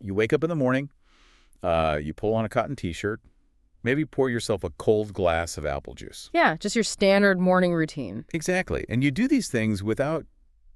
You wake up in the morning, you pull on a cotton T-shirt, maybe pour yourself a cold glass of apple juice. Yeah, just your standard morning routine. Exactly. And you do these things without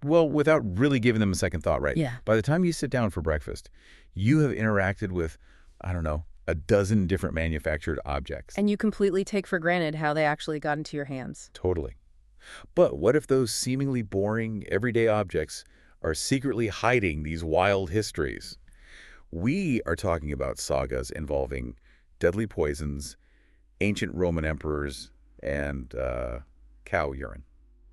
really giving them a second thought, right? Yeah. By the time you sit down for breakfast, you have interacted with, I don't know, a dozen different manufactured objects. And you completely take for granted how they actually got into your hands. Totally. But what if those seemingly boring, everyday objects are secretly hiding these wild histories? We are talking about sagas involving deadly poisons, ancient Roman emperors, and cow urine.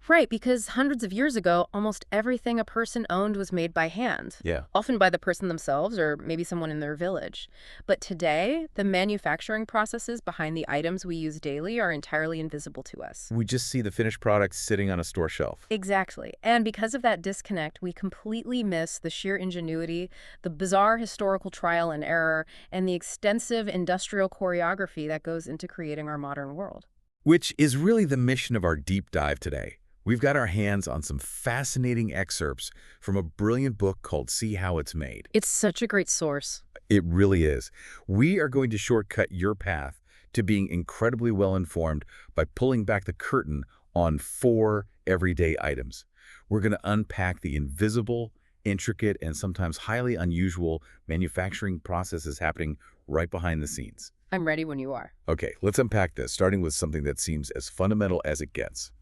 Right, because hundreds of years ago, almost everything a person owned was made by hand. Yeah. Often by the person themselves or maybe someone in their village. But today, the manufacturing processes behind the items we use daily are entirely invisible to us. We just see the finished product sitting on a store shelf. Exactly. And because of that disconnect, we completely miss the sheer ingenuity, the bizarre historical trial and error, and the extensive industrial choreography that goes into creating our modern world. Which is really the mission of our deep dive today. We've got our hands on some fascinating excerpts from a brilliant book called See How It's Made. It's such a great source. It really is. We are going to shortcut your path to being incredibly well-informed by pulling back the curtain on 4 everyday items. We're going to unpack the invisible, intricate, and sometimes highly unusual manufacturing processes happening right behind the scenes. I'm ready when you are. Okay, let's unpack this, starting with something that seems as fundamental as it gets.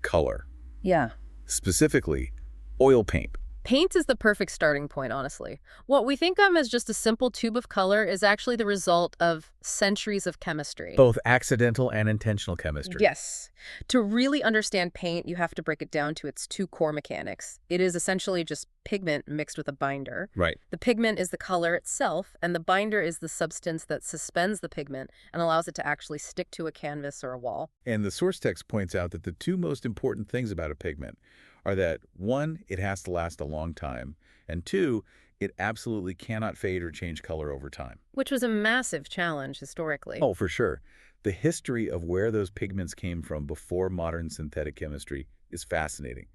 Color. Yeah. Specifically, oil paint. Paint is the perfect starting point, honestly. What we think of as just a simple tube of color is actually the result of centuries of chemistry. Both accidental and intentional chemistry. Yes. To really understand paint, you have to break it down to its 2 core mechanics. It is essentially just pigment mixed with a binder. Right. The pigment is the color itself, and the binder is the substance that suspends the pigment and allows it to actually stick to a canvas or a wall. And the source text points out that the 2 most important things about a pigment are that 1, it has to last a long time, and 2, it absolutely cannot fade or change color over time. Which was a massive challenge historically. Oh, for sure. The history of where those pigments came from before modern synthetic chemistry is fascinating.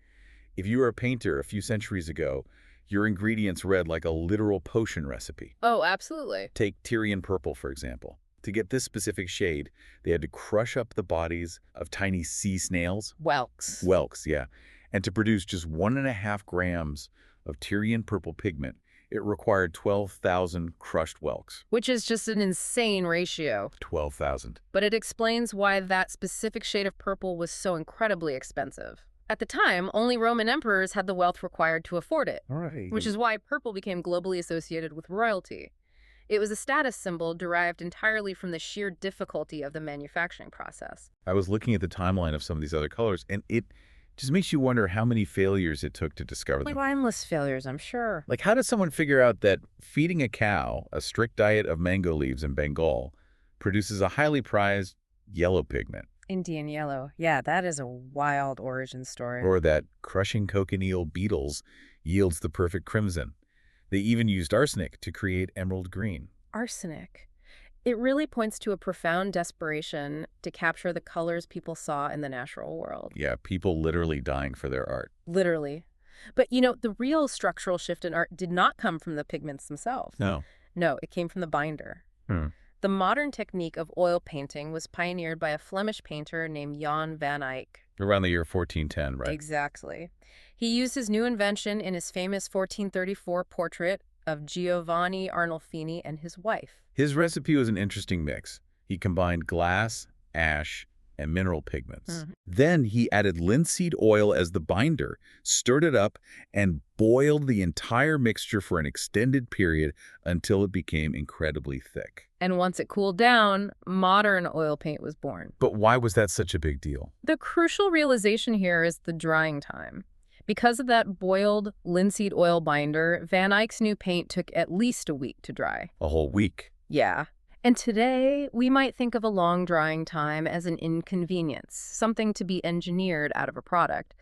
If you were a painter a few centuries ago, your ingredients read like a literal potion recipe. Oh, absolutely. Take Tyrian purple, for example. To get this specific shade, they had to crush up the bodies of tiny sea snails. Whelks. Whelks, yeah. And to produce just 1.5 grams of Tyrian purple pigment, it required 12,000 crushed whelks. Which is just an insane ratio. 12,000. But it explains why that specific shade of purple was so incredibly expensive. At the time, only Roman emperors had the wealth required to afford it. All right. Which is why purple became globally associated with royalty. It was a status symbol derived entirely from the sheer difficulty of the manufacturing process. I was looking at the timeline of some of these other colors, and it just makes you wonder how many failures it took to discover them. Like endless failures, I'm sure. Like, how does someone figure out that feeding a cow a strict diet of mango leaves in Bengal produces a highly prized yellow pigment? Indian yellow. Yeah, that is a wild origin story. Or that crushing cochineal beetles yields the perfect crimson? They even used arsenic to create emerald green. Arsenic. It really points to a profound desperation to capture the colors people saw in the natural world. Yeah, people literally dying for their art. Literally. But, the real structural shift in art did not come from the pigments themselves. No. No, it came from the binder. The modern technique of oil painting was pioneered by a Flemish painter named Jan van Eyck. Around the year 1410, right? Exactly. He used his new invention in his famous 1434 portrait of Giovanni Arnolfini and his wife. His recipe was an interesting mix. He combined glass, ash, and mineral pigments. Then he added linseed oil as the binder, stirred it up, and boiled the entire mixture for an extended period until it became incredibly thick. And once it cooled down, modern oil paint was born. But why was that such a big deal? The crucial realization here is the drying time. Because of that boiled linseed oil binder, Van Eyck's new paint took at least a week to dry. A whole week. Yeah. And today, we might think of a long drying time as an inconvenience, something to be engineered out of a product.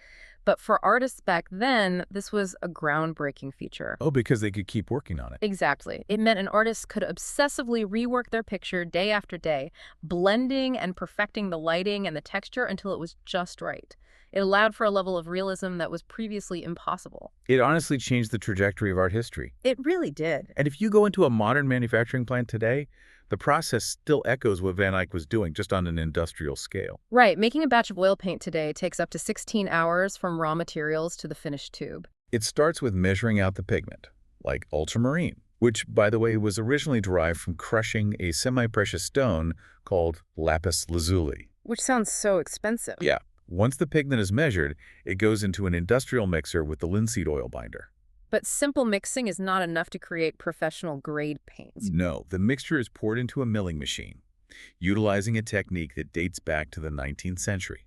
But for artists back then, this was a groundbreaking feature. Oh, because they could keep working on it. Exactly. It meant an artist could obsessively rework their picture day after day, blending and perfecting the lighting and the texture until it was just right. It allowed for a level of realism that was previously impossible. It honestly changed the trajectory of art history. It really did. And if you go into a modern manufacturing plant today, the process still echoes what Van Eyck was doing, just on an industrial scale. Right, making a batch of oil paint today takes up to 16 hours from raw materials to the finished tube. It starts with measuring out the pigment, like ultramarine, which, by the way, was originally derived from crushing a semi-precious stone called lapis lazuli. Which sounds so expensive. Yeah. Once the pigment is measured, it goes into an industrial mixer with the linseed oil binder. But simple mixing is not enough to create professional-grade paints. No, the mixture is poured into a milling machine, utilizing a technique that dates back to the 19th century.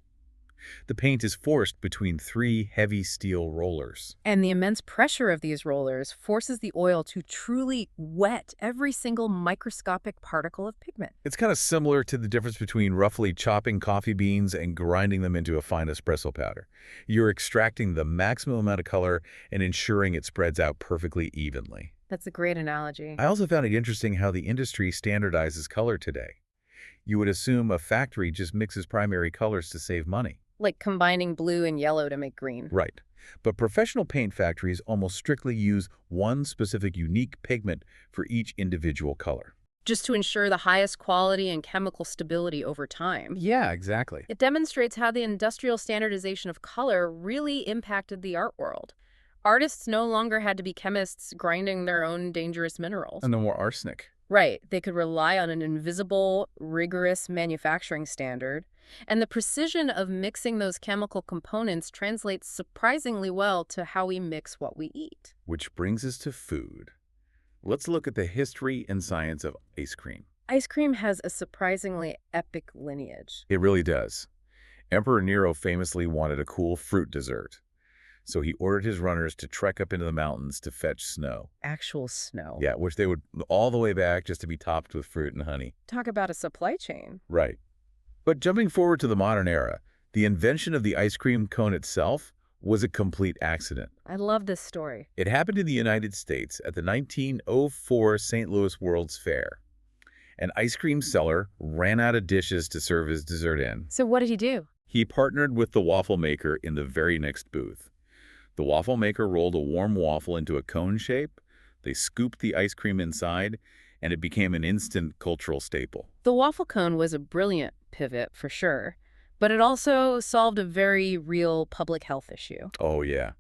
The paint is forced between three heavy steel rollers. And the immense pressure of these rollers forces the oil to truly wet every single microscopic particle of pigment. It's kind of similar to the difference between roughly chopping coffee beans and grinding them into a fine espresso powder. You're extracting the maximum amount of color and ensuring it spreads out perfectly evenly. That's a great analogy. I also found it interesting how the industry standardizes color today. You would assume a factory just mixes primary colors to save money. Like combining blue and yellow to make green. Right. But professional paint factories almost strictly use one specific unique pigment for each individual color. Just to ensure the highest quality and chemical stability over time. Yeah, exactly. It demonstrates how the industrial standardization of color really impacted the art world. Artists no longer had to be chemists grinding their own dangerous minerals. And no more arsenic. Right. They could rely on an invisible, rigorous manufacturing standard. And the precision of mixing those chemical components translates surprisingly well to how we mix what we eat. Which brings us to food. Let's look at the history and science of ice cream. Ice cream has a surprisingly epic lineage. It really does. Emperor Nero famously wanted a cool fruit dessert, so he ordered his runners to trek up into the mountains to fetch snow. Actual snow. Yeah, which they would all the way back just to be topped with fruit and honey. Talk about a supply chain. Right. But jumping forward to the modern era, the invention of the ice cream cone itself was a complete accident. I love this story. It happened in the United States at the 1904 St. Louis World's Fair. An ice cream seller ran out of dishes to serve his dessert in. So what did he do? He partnered with the waffle maker in the very next booth. The waffle maker rolled a warm waffle into a cone shape, they scooped the ice cream inside, and it became an instant cultural staple. The waffle cone was a brilliant pivot, for sure, but it also solved a very real public health issue. Oh, yeah.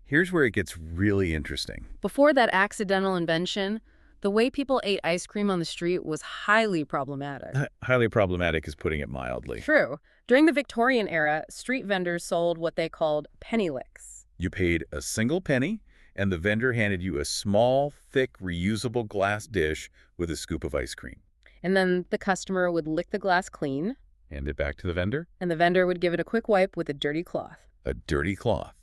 Here's where it gets really interesting. Before that accidental invention, the way people ate ice cream on the street was highly problematic. Highly problematic is putting it mildly. True. During the Victorian era, street vendors sold what they called penny licks. You paid a single penny, and the vendor handed you a small, thick, reusable glass dish with a scoop of ice cream. And then the customer would lick the glass clean, Hand it back to the vendor. and the vendor would give it a quick wipe with a dirty cloth. A dirty cloth.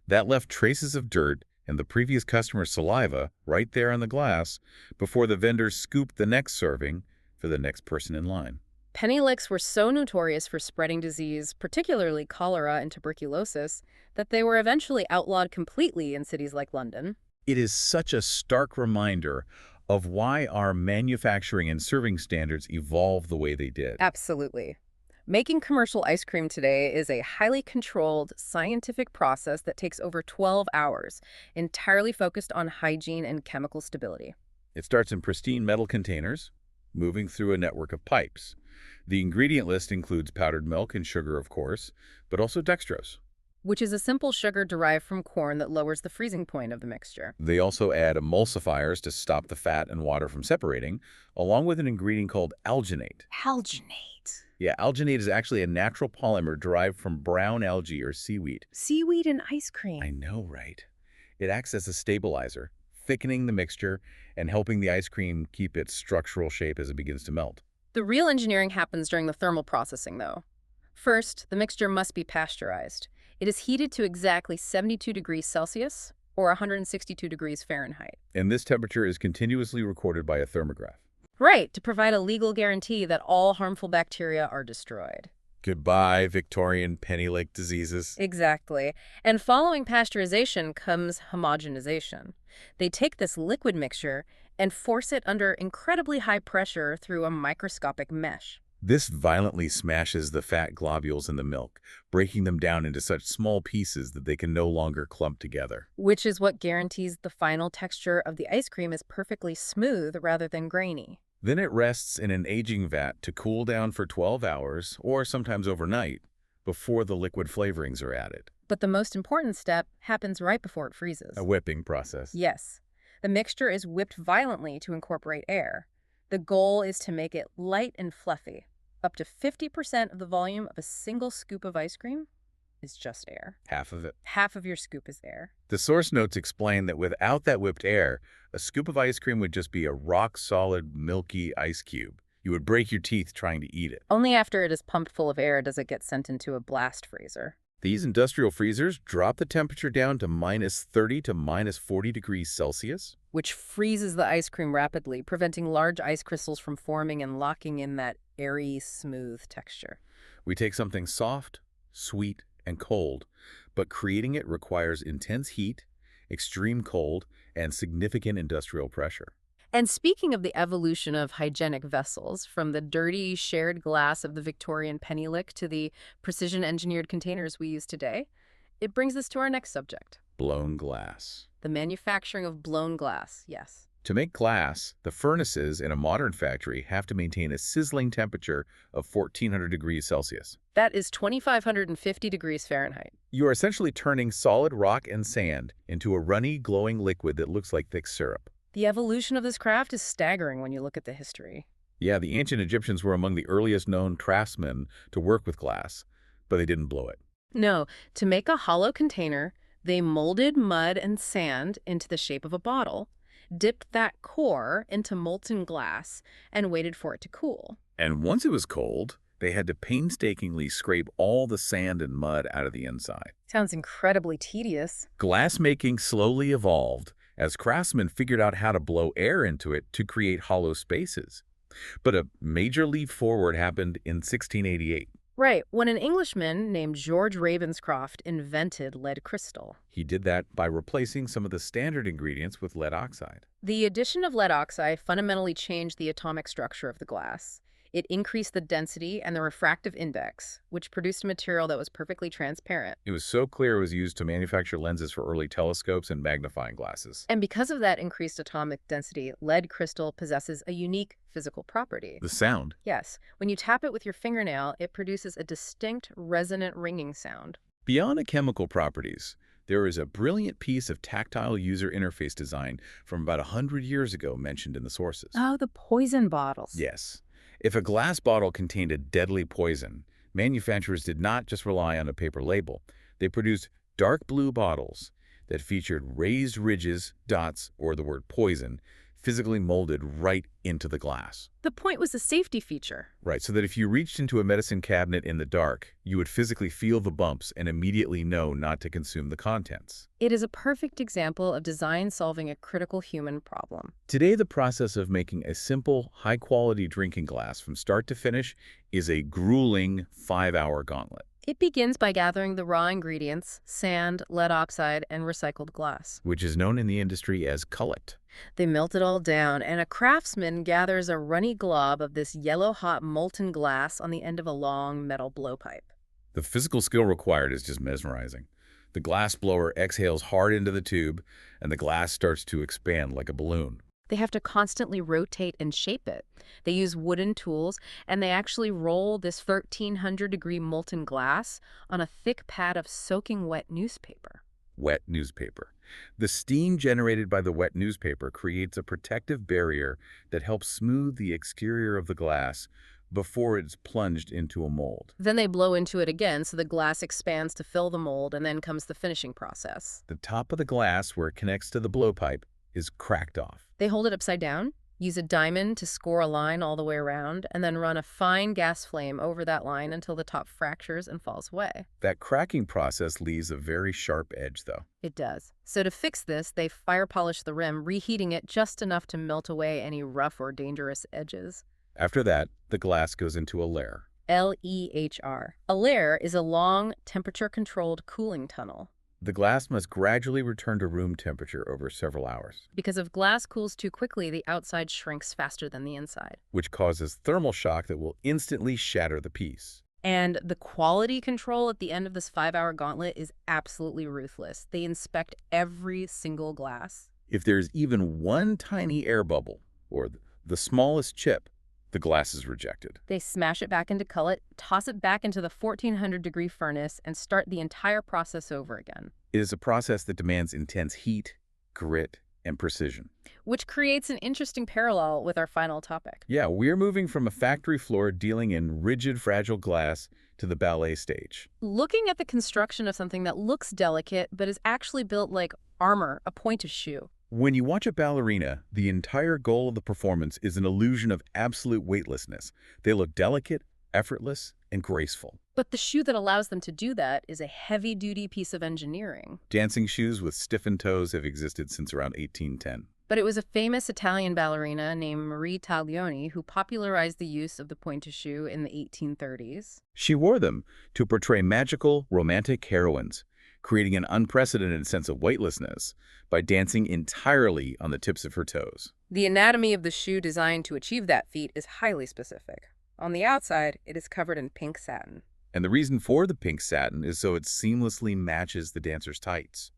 That left traces of dirt and the previous customer's saliva right there on the glass before the vendor scooped the next serving for the next person in line. Penny licks were so notorious for spreading disease, particularly cholera and tuberculosis, that they were eventually outlawed completely in cities like London. It is such a stark reminder of why our manufacturing and serving standards evolved the way they did. Absolutely. Making commercial ice cream today is a highly controlled, scientific process that takes over 12 hours, entirely focused on hygiene and chemical stability. It starts in pristine metal containers, moving through a network of pipes. The ingredient list includes powdered milk and sugar, of course, but also dextrose. Which is a simple sugar derived from corn that lowers the freezing point of the mixture. They also add emulsifiers to stop the fat and water from separating, along with an ingredient called alginate. Alginate. Yeah, alginate is actually a natural polymer derived from brown algae or seaweed. Seaweed in ice cream. I know, right? It acts as a stabilizer, thickening the mixture and helping the ice cream keep its structural shape as it begins to melt. The real engineering happens during the thermal processing, though. First, the mixture must be pasteurized. It is heated to exactly 72 degrees Celsius, or 162 degrees Fahrenheit. And this temperature is continuously recorded by a thermograph. Right, to provide a legal guarantee that all harmful bacteria are destroyed. Goodbye, Victorian penny lake diseases. Exactly. And following pasteurization comes homogenization. They take this liquid mixture and force it under incredibly high pressure through a microscopic mesh. This violently smashes the fat globules in the milk, breaking them down into such small pieces that they can no longer clump together. Which is what guarantees the final texture of the ice cream is perfectly smooth rather than grainy. Then it rests in an aging vat to cool down for 12 hours, or sometimes overnight, before the liquid flavorings are added. But the most important step happens right before it freezes. A whipping process. Yes, the mixture is whipped violently to incorporate air. The goal is to make it light and fluffy. Up to 50% of the volume of a single scoop of ice cream is just air. Half of it. Half of your scoop is air. The source notes explain that without that whipped air, a scoop of ice cream would just be a rock-solid, milky ice cube. You would break your teeth trying to eat it. Only after it is pumped full of air does it get sent into a blast freezer. These industrial freezers drop the temperature down to -30 to -40 degrees Celsius. Which freezes the ice cream rapidly, preventing large ice crystals from forming and locking in that airy, smooth texture. We take something soft, sweet, and cold, but creating it requires intense heat, extreme cold, and significant industrial pressure. And speaking of the evolution of hygienic vessels, from the dirty, shared glass of the Victorian penny lick to the precision-engineered containers we use today, it brings us to our next subject. Blown glass. The manufacturing of blown glass, yes. To make glass, the furnaces in a modern factory have to maintain a sizzling temperature of 1400 degrees Celsius. That is 2,550 degrees Fahrenheit. You are essentially turning solid rock and sand into a runny, glowing liquid that looks like thick syrup. The evolution of this craft is staggering when you look at the history. Yeah, the ancient Egyptians were among the earliest known craftsmen to work with glass, but they didn't blow it. No, to make a hollow container, they molded mud and sand into the shape of a bottle, dipped that core into molten glass, and waited for it to cool. And once it was cold, they had to painstakingly scrape all the sand and mud out of the inside. Sounds incredibly tedious. Glassmaking slowly evolved as craftsmen figured out how to blow air into it to create hollow spaces. But a major leap forward happened in 1688. Right, when an Englishman named George Ravenscroft invented lead crystal. He did that by replacing some of the standard ingredients with lead oxide. The addition of lead oxide fundamentally changed the atomic structure of the glass. It increased the density and the refractive index, which produced a material that was perfectly transparent. It was so clear it was used to manufacture lenses for early telescopes and magnifying glasses. And because of that increased atomic density, lead crystal possesses a unique physical property. The sound. Yes, when you tap it with your fingernail, it produces a distinct resonant ringing sound. Beyond the chemical properties, there is a brilliant piece of tactile user interface design from about 100 years ago mentioned in the sources. Oh, the poison bottles. Yes. If a glass bottle contained a deadly poison, manufacturers did not just rely on a paper label. They produced dark blue bottles that featured raised ridges, dots, or the word poison, physically molded right into the glass. The point was a safety feature. Right, so that if you reached into a medicine cabinet in the dark, you would physically feel the bumps and immediately know not to consume the contents. It is a perfect example of design solving a critical human problem. Today, the process of making a simple, high-quality drinking glass from start to finish is a grueling 5-hour gauntlet. It begins by gathering the raw ingredients, sand, lead oxide, and recycled glass. Which is known in the industry as cullet. They melt it all down, and a craftsman gathers a runny glob of this yellow-hot molten glass on the end of a long metal blowpipe. The physical skill required is just mesmerizing. The glass blower exhales hard into the tube, and the glass starts to expand like a balloon. They have to constantly rotate and shape it. They use wooden tools, and they actually roll this 1,300-degree molten glass on a thick pad of soaking wet newspaper. Wet newspaper. The steam generated by the wet newspaper creates a protective barrier that helps smooth the exterior of the glass before it's plunged into a mold. Then they blow into it again so the glass expands to fill the mold, and then comes the finishing process. The top of the glass, where it connects to the blowpipe, is cracked off. They hold it upside down, use a diamond to score a line all the way around, and then run a fine gas flame over that line until the top fractures and falls away. That cracking process leaves a very sharp edge, though. It does. So to fix this, they fire polish the rim, reheating it just enough to melt away any rough or dangerous edges. After that, the glass goes into a lair. L-E-H-R. A layer is a long, temperature-controlled cooling tunnel. The glass must gradually return to room temperature over several hours, Because if glass cools too quickly, the outside shrinks faster than the inside. which causes thermal shock that will instantly shatter the piece. And the quality control at the end of this 5-hour gauntlet is absolutely ruthless. They inspect every single glass. If there's even one tiny air bubble, or the smallest chip, the glass is rejected. They smash it back into cullet, toss it back into the 1400-degree furnace, and start the entire process over again. It is a process that demands intense heat, grit, and precision. Which creates an interesting parallel with our final topic. Yeah, we're moving from a factory floor dealing in rigid, fragile glass to the ballet stage. Looking at the construction of something that looks delicate but is actually built like armor, a pointed shoe. When you watch a ballerina, the entire goal of the performance is an illusion of absolute weightlessness. They look delicate, effortless, and graceful. But the shoe that allows them to do that is a heavy-duty piece of engineering. Dancing shoes with stiffened toes have existed since around 1810. But it was a famous Italian ballerina named Marie Taglioni who popularized the use of the pointed shoe in the 1830s. She wore them to portray magical, romantic heroines, creating an unprecedented sense of weightlessness by dancing entirely on the tips of her toes. The anatomy of the shoe designed to achieve that feat is highly specific. On the outside, it is covered in pink satin. And the reason for the pink satin is so it seamlessly matches the dancer's tights.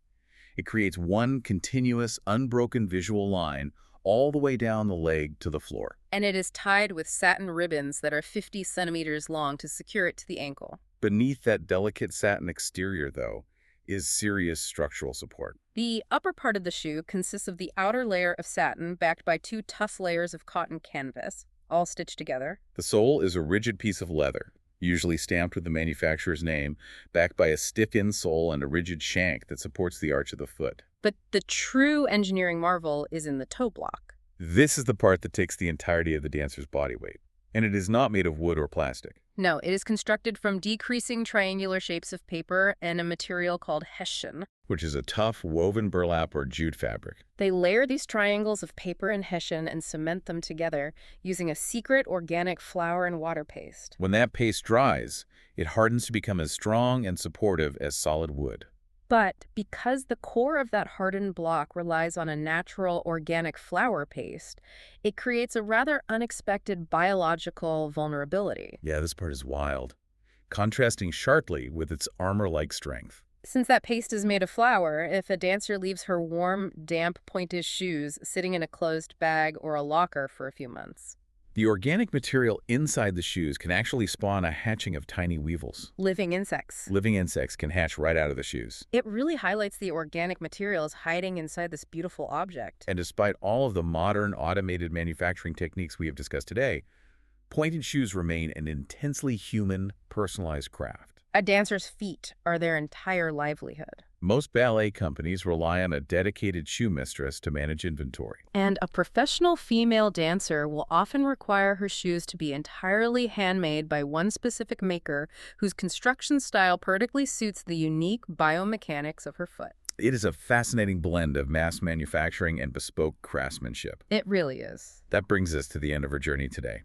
It creates one continuous, unbroken visual line all the way down the leg to the floor. And it is tied with satin ribbons that are 50 centimeters long to secure it to the ankle. Beneath that delicate satin exterior, though, is serious structural support. The upper part of the shoe consists of the outer layer of satin backed by 2 tough layers of cotton canvas, all stitched together. The sole is a rigid piece of leather, usually stamped with the manufacturer's name, backed by a stiff insole and a rigid shank that supports the arch of the foot. But the true engineering marvel is in the toe block. This is the part that takes the entirety of the dancer's body weight, and it is not made of wood or plastic. No, it is constructed from decreasing triangular shapes of paper and a material called hessian, which is a tough woven burlap or jute fabric. They layer these triangles of paper and hessian and cement them together using a secret organic flour and water paste. When that paste dries, it hardens to become as strong and supportive as solid wood. But because the core of that hardened block relies on a natural organic flour paste, it creates a rather unexpected biological vulnerability. Yeah, this part is wild, contrasting sharply with its armor-like strength. Since that paste is made of flour, if a dancer leaves her warm, damp, pointed shoes sitting in a closed bag or a locker for a few months, the organic material inside the shoes can actually spawn a hatching of tiny weevils. living insects. Living insects can hatch right out of the shoes. It really highlights the organic materials hiding inside this beautiful object. And despite all of the modern automated manufacturing techniques we have discussed today, pointed shoes remain an intensely human, personalized craft. A dancer's feet are their entire livelihood. Most ballet companies rely on a dedicated shoe mistress to manage inventory. And a professional female dancer will often require her shoes to be entirely handmade by one specific maker whose construction style perfectly suits the unique biomechanics of her foot. It is a fascinating blend of mass manufacturing and bespoke craftsmanship. It really is. That brings us to the end of our journey today.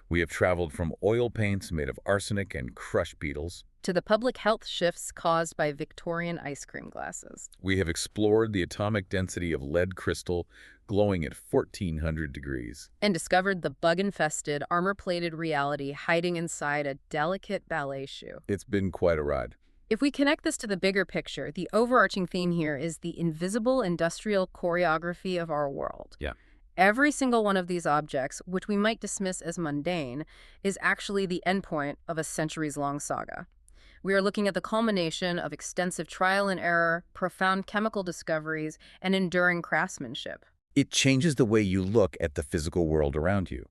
We have traveled from oil paints made of arsenic and crushed beetles to the public health shifts caused by Victorian ice cream glasses. We have explored the atomic density of lead crystal glowing at 1400 degrees. And discovered the bug-infested, armor-plated reality hiding inside a delicate ballet shoe. It's been quite a ride. If we connect this to the bigger picture, the overarching theme here is the invisible industrial choreography of our world. Yeah. Every single one of these objects, which we might dismiss as mundane, is actually the endpoint of a centuries-long saga. We are looking at the culmination of extensive trial and error, profound chemical discoveries, and enduring craftsmanship. It changes the way you look at the physical world around you.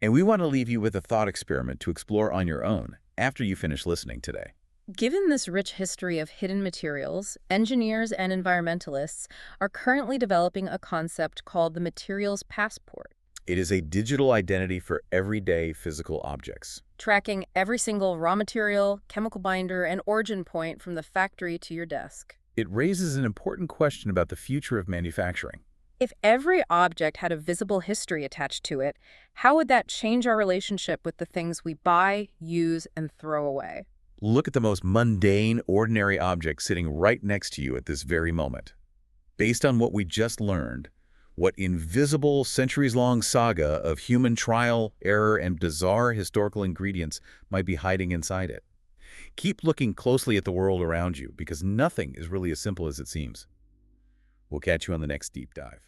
And we want to leave you with a thought experiment to explore on your own after you finish listening today. Given this rich history of hidden materials, engineers and environmentalists are currently developing a concept called the materials passport. It is a digital identity for everyday physical objects, Tracking every single raw material, chemical binder, and origin point from the factory to your desk. It raises an important question about the future of manufacturing. If every object had a visible history attached to it, how would that change our relationship with the things we buy, use, and throw away? Look at the most mundane, ordinary object sitting right next to you at this very moment. Based on what we just learned, what invisible, centuries-long saga of human trial, error, and bizarre historical ingredients might be hiding inside it? Keep looking closely at the world around you because nothing is really as simple as it seems. We'll catch you on the next deep dive.